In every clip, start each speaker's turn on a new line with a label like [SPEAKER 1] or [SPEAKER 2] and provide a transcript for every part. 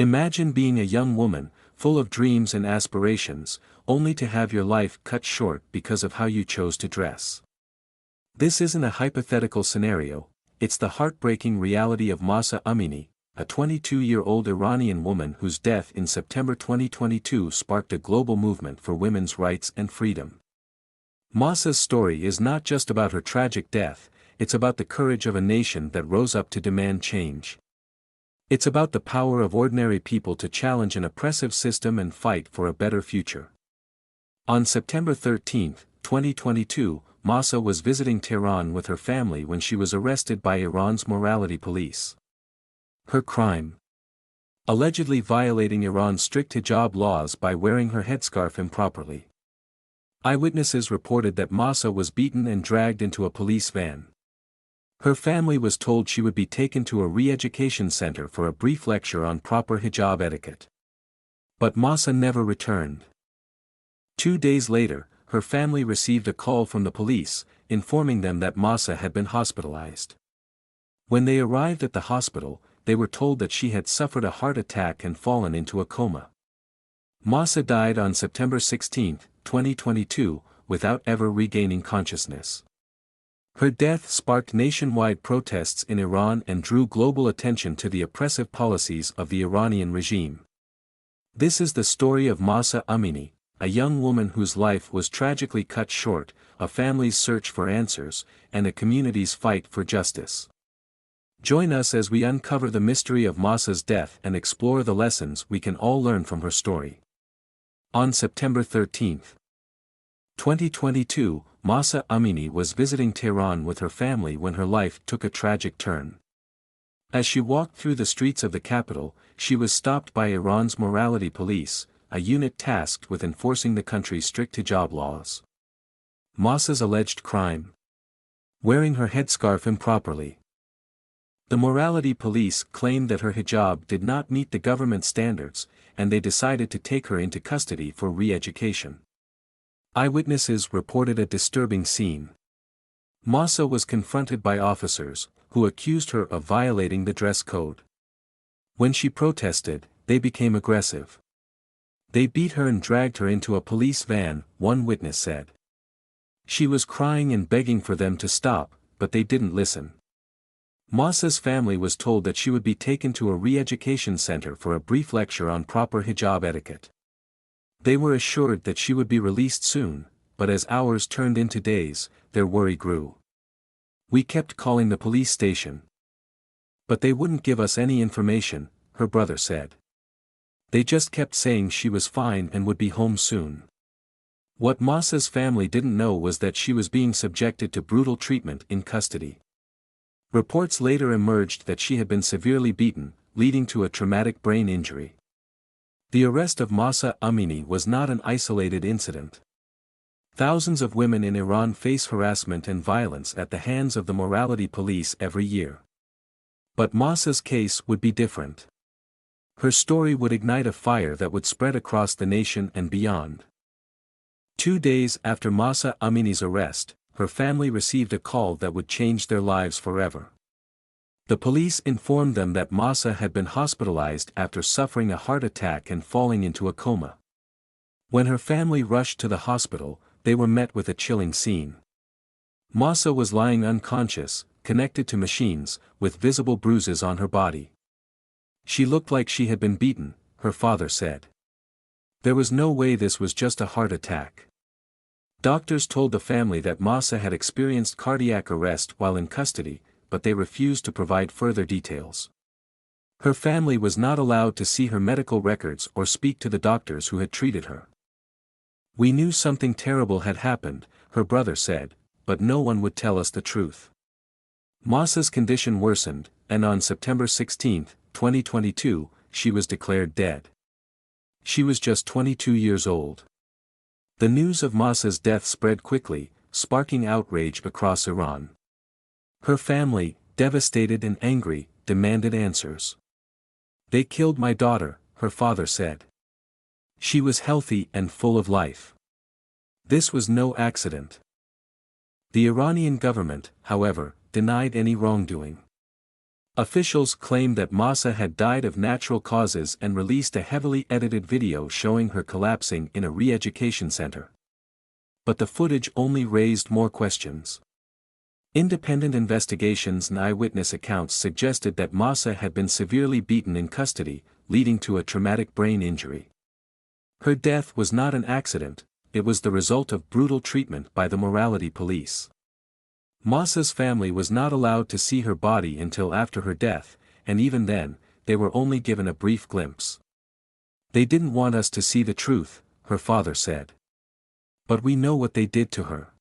[SPEAKER 1] Imagine being a young woman, full of dreams and aspirations, only to have your life cut short because of how you chose to dress. This isn't a hypothetical scenario, it's the heartbreaking reality of Mahsa Amini, a 22-year-old Iranian woman whose death in September 2022 sparked a global movement for women's rights and freedom. Mahsa's story is not just about her tragic death, it's about the courage of a nation that rose up to demand change. It's about the power of ordinary people to challenge an oppressive system and fight for a better future. On September 13, 2022, Mahsa was visiting Tehran with her family when she was arrested by Iran's morality police. Her crime? Allegedly violating Iran's strict hijab laws by wearing her headscarf improperly. Eyewitnesses reported that Mahsa was beaten and dragged into a police van. Her family was told she would be taken to a re-education center for a brief lecture on proper hijab etiquette. But Mahsa never returned. 2 days later, her family received a call from the police, informing them that Mahsa had been hospitalized. When they arrived at the hospital, they were told that she had suffered a heart attack and fallen into a coma. Mahsa died on September 16, 2022, without ever regaining consciousness. Her death sparked nationwide protests in Iran and drew global attention to the oppressive policies of the Iranian regime. This is the story of Mahsa Amini, a young woman whose life was tragically cut short, a family's search for answers, and a community's fight for justice. Join us as we uncover the mystery of Mahsa's death and explore the lessons we can all learn from her story. On September 13, 2022, Mahsa Amini was visiting Tehran with her family when her life took a tragic turn. As she walked through the streets of the capital, she was stopped by Iran's morality police, a unit tasked with enforcing the country's strict hijab laws. Mahsa's alleged crime? Wearing her headscarf improperly. The morality police claimed that her hijab did not meet the government standards, and they decided to take her into custody for re-education. Eyewitnesses reported a disturbing scene. Mahsa was confronted by officers, who accused her of violating the dress code. When she protested, they became aggressive. They beat her and dragged her into a police van, one witness said. She was crying and begging for them to stop, but they didn't listen. Mahsa's family was told that she would be taken to a re-education center for a brief lecture on proper hijab etiquette. They were assured that she would be released soon, but as hours turned into days, their worry grew. We kept calling the police station. But they wouldn't give us any information, her brother said. They just kept saying she was fine and would be home soon. What Mahsa's family didn't know was that she was being subjected to brutal treatment in custody. Reports later emerged that she had been severely beaten, leading to a traumatic brain injury. The arrest of Mahsa Amini was not an isolated incident. Thousands of women in Iran face harassment and violence at the hands of the morality police every year. But Mahsa's case would be different. Her story would ignite a fire that would spread across the nation and beyond. 2 days after Mahsa Amini's arrest, her family received a call that would change their lives forever. The police informed them that Mahsa had been hospitalized after suffering a heart attack and falling into a coma. When her family rushed to the hospital, they were met with a chilling scene. Mahsa was lying unconscious, connected to machines, with visible bruises on her body. She looked like she had been beaten, her father said. There was no way this was just a heart attack. Doctors told the family that Mahsa had experienced cardiac arrest while in custody, but they refused to provide further details. Her family was not allowed to see her medical records or speak to the doctors who had treated her. We knew something terrible had happened, her brother said, but no one would tell us the truth. Mahsa's condition worsened, and on September 16, 2022, she was declared dead. She was just 22 years old. The news of Mahsa's death spread quickly, sparking outrage across Iran. Her family, devastated and angry, demanded answers. They killed my daughter, her father said. She was healthy and full of life. This was no accident. The Iranian government, however, denied any wrongdoing. Officials claimed that Mahsa had died of natural causes and released a heavily edited video showing her collapsing in a re-education center. But the footage only raised more questions. Independent investigations and eyewitness accounts suggested that Mahsa had been severely beaten in custody, leading to a traumatic brain injury. Her death was not an accident, it was the result of brutal treatment by the morality police. Mahsa's family was not allowed to see her body until after her death, and even then, they were only given a brief glimpse. "They didn't want us to see the truth," her father said. "But we know what they did to her."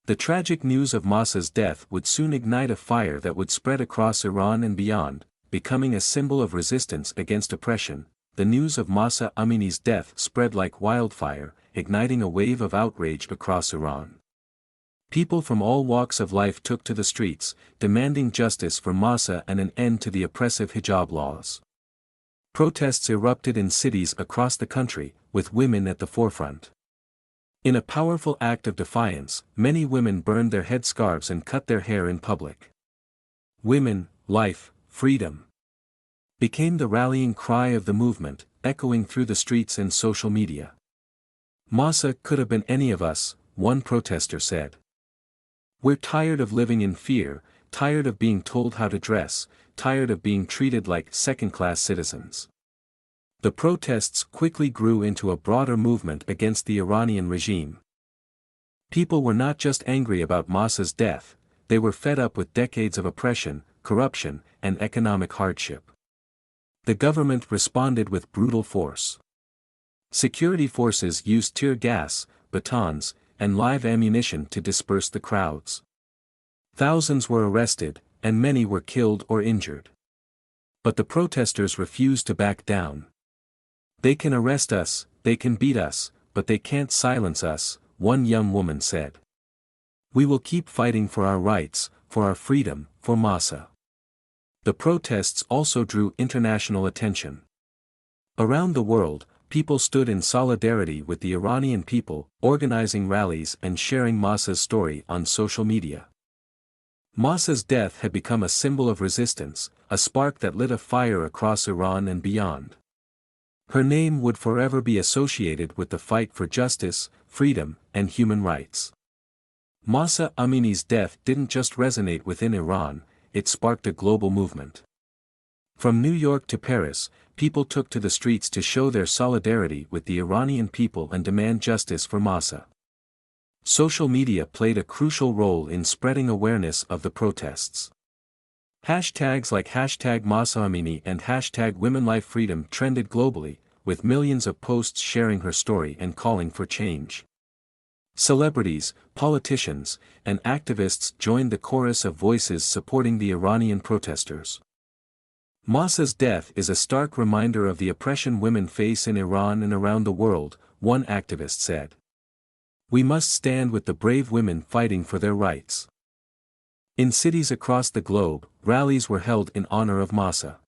[SPEAKER 1] The tragic news of Mahsa's death would soon ignite a fire that would spread across Iran and beyond, becoming a symbol of resistance against oppression. The news of Mahsa Amini's death spread like wildfire, igniting a wave of outrage across Iran. People from all walks of life took to the streets, demanding justice for Mahsa and an end to the oppressive hijab laws. Protests erupted in cities across the country, with women at the forefront. In a powerful act of defiance, many women burned their headscarves and cut their hair in public. "Women, life, freedom" became the rallying cry of the movement, echoing through the streets and social media. "Mahsa could have been any of us," one protester said. "We're tired of living in fear, tired of being told how to dress, tired of being treated like second-class citizens." The protests quickly grew into a broader movement against the Iranian regime. People were not just angry about Mahsa's death, they were fed up with decades of oppression, corruption, and economic hardship. The government responded with brutal force. Security forces used tear gas, batons, and live ammunition to disperse the crowds. Thousands were arrested, and many were killed or injured. But the protesters refused to back down. "They can arrest us, they can beat us, but they can't silence us," one young woman said. "We will keep fighting for our rights, for our freedom, for Mahsa." The protests also drew international attention. Around the world, people stood in solidarity with the Iranian people, organizing rallies and sharing Mahsa's story on social media. Mahsa's death had become a symbol of resistance, a spark that lit a fire across Iran and beyond. Her name would forever be associated with the fight for justice, freedom, and human rights. Mahsa Amini's death didn't just resonate within Iran, it sparked a global movement. From New York to Paris, people took to the streets to show their solidarity with the Iranian people and demand justice for Mahsa. Social media played a crucial role in spreading awareness of the protests. Hashtags like #MahsaAmini and #WomenLifeFreedom trended globally, with millions of posts sharing her story and calling for change. Celebrities, politicians, and activists joined the chorus of voices supporting the Iranian protesters. Mahsa's death is a stark reminder of the oppression women face in Iran and around the world, one activist said. "We must stand with the brave women fighting for their rights." In cities across the globe, rallies were held in honor of Mahsa.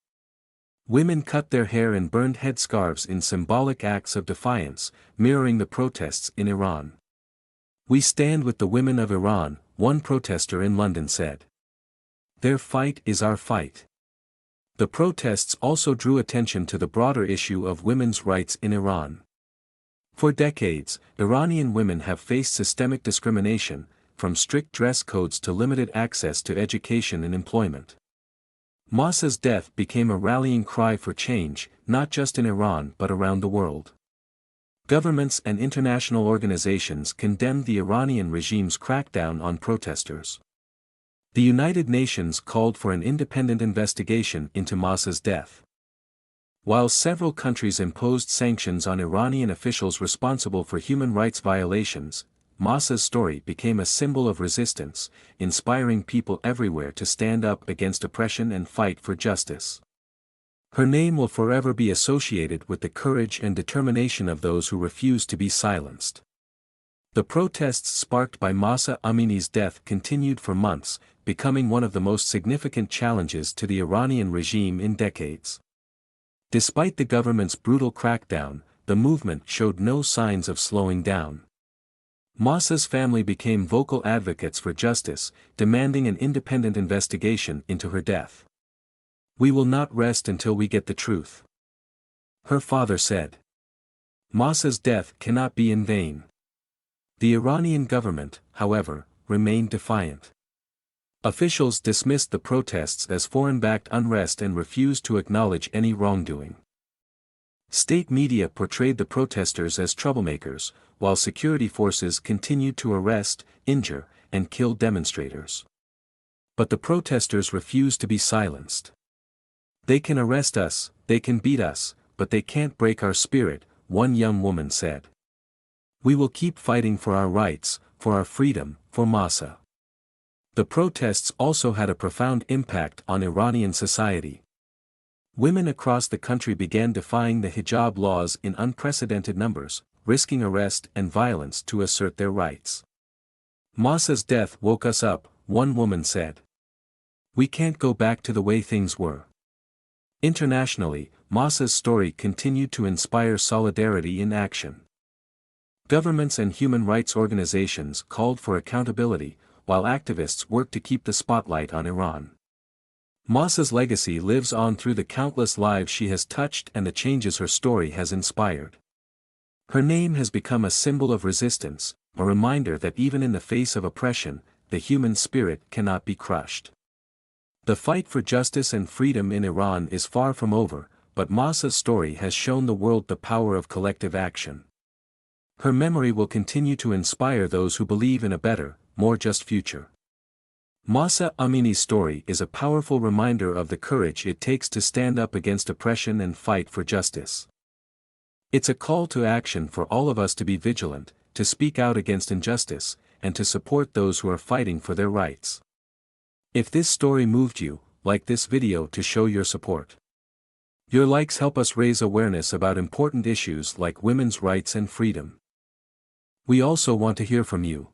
[SPEAKER 1] Women cut their hair and burned headscarves in symbolic acts of defiance, mirroring the protests in Iran. "We stand with the women of Iran," one protester in London said. "Their fight is our fight." The protests also drew attention to the broader issue of women's rights in Iran. For decades, Iranian women have faced systemic discrimination, from strict dress codes to limited access to education and employment. Mahsa's death became a rallying cry for change, not just in Iran but around the world. Governments and international organizations condemned the Iranian regime's crackdown on protesters. The United Nations called for an independent investigation into Mahsa's death. While several countries imposed sanctions on Iranian officials responsible for human rights violations, Mahsa's story became a symbol of resistance, inspiring people everywhere to stand up against oppression and fight for justice. Her name will forever be associated with the courage and determination of those who refuse to be silenced. The protests sparked by Mahsa Amini's death continued for months, becoming one of the most significant challenges to the Iranian regime in decades. Despite the government's brutal crackdown, the movement showed no signs of slowing down. Mahsa's family became vocal advocates for justice, demanding an independent investigation into her death. We will not rest until we get the truth. Her father said. Mahsa's death cannot be in vain. The Iranian government, however, remained defiant. Officials dismissed the protests as foreign-backed unrest and refused to acknowledge any wrongdoing. State media portrayed the protesters as troublemakers, while security forces continued to arrest, injure, and kill demonstrators. But the protesters refused to be silenced. They can arrest us, they can beat us, but they can't break our spirit, one young woman said. We will keep fighting for our rights, for our freedom, for Mahsa. The protests also had a profound impact on Iranian society. Women across the country began defying the hijab laws in unprecedented numbers, risking arrest and violence to assert their rights. Mahsa's death woke us up, one woman said. We can't go back to the way things were. Internationally, Mahsa's story continued to inspire solidarity in action. Governments and human rights organizations called for accountability, while activists worked to keep the spotlight on Iran. Mahsa's legacy lives on through the countless lives she has touched and the changes her story has inspired. Her name has become a symbol of resistance, a reminder that even in the face of oppression, the human spirit cannot be crushed. The fight for justice and freedom in Iran is far from over, but Mahsa's story has shown the world the power of collective action. Her memory will continue to inspire those who believe in a better, more just future. Mahsa Amini's story is a powerful reminder of the courage it takes to stand up against oppression and fight for justice. It's a call to action for all of us to be vigilant, to speak out against injustice, and to support those who are fighting for their rights. If this story moved you, like this video to show your support. Your likes help us raise awareness about important issues like women's rights and freedom. We also want to hear from you.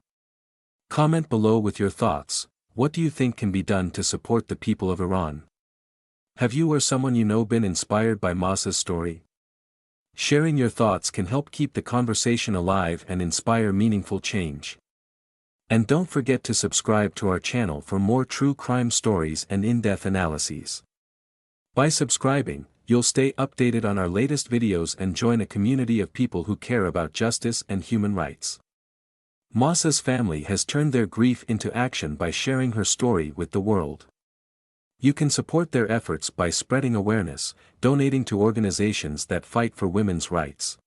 [SPEAKER 1] Comment below with your thoughts. What do you think can be done to support the people of Iran? Have you or someone you know been inspired by Mahsa's story? Sharing your thoughts can help keep the conversation alive and inspire meaningful change. And don't forget to subscribe to our channel for more true crime stories and in-depth analyses. By subscribing, you'll stay updated on our latest videos and join a community of people who care about justice and human rights. Mahsa's family has turned their grief into action by sharing her story with the world. You can support their efforts by spreading awareness, donating to organizations that fight for women's rights,